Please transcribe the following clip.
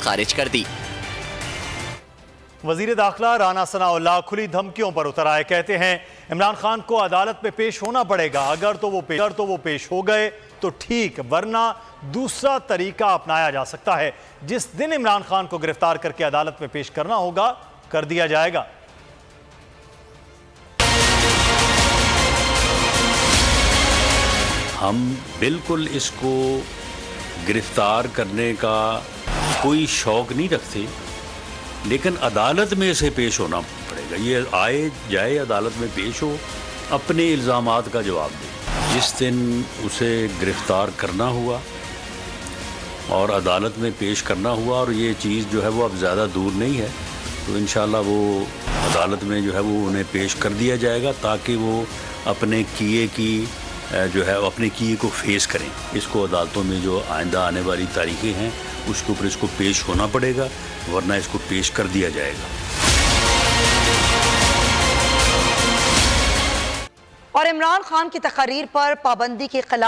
खारिज कर दी। वजीर दाखिला राना सनाउल्लाह खुली धमकियों पर उतर आए। कहते हैं इमरान खान को अदालत में पेश होना पड़ेगा। अगर तो वो पेश हो गए तो ठीक, वरना दूसरा तरीका अपनाया जा सकता है। जिस दिन इमरान खान को गिरफ्तार करके अदालत में पेश करना होगा, कर दिया जाएगा। हम बिल्कुल इसको गिरफ्तार करने का कोई शौक नहीं रखते, लेकिन अदालत में इसे पेश होना पड़ेगा। ये आए जाए अदालत में पेश हो, अपने इल्ज़ामात का जवाब दे। जिस दिन उसे गिरफ्तार करना हुआ और अदालत में पेश करना हुआ, और ये चीज़ जो है वो अब ज़्यादा दूर नहीं है, तो इंशाल्लाह वो अदालत में जो है वो उन्हें पेश कर दिया जाएगा, ताकि वो अपने किए की जो है अपने किए को फेस करें। इसको अदालतों में जो आइंदा आने वाली तारीखें हैं उसके ऊपर इसको पेश होना पड़ेगा, वरना इसको पेश कर दिया जाएगा। और इमरान खान की तकरीर पर पाबंदी के खिलाफ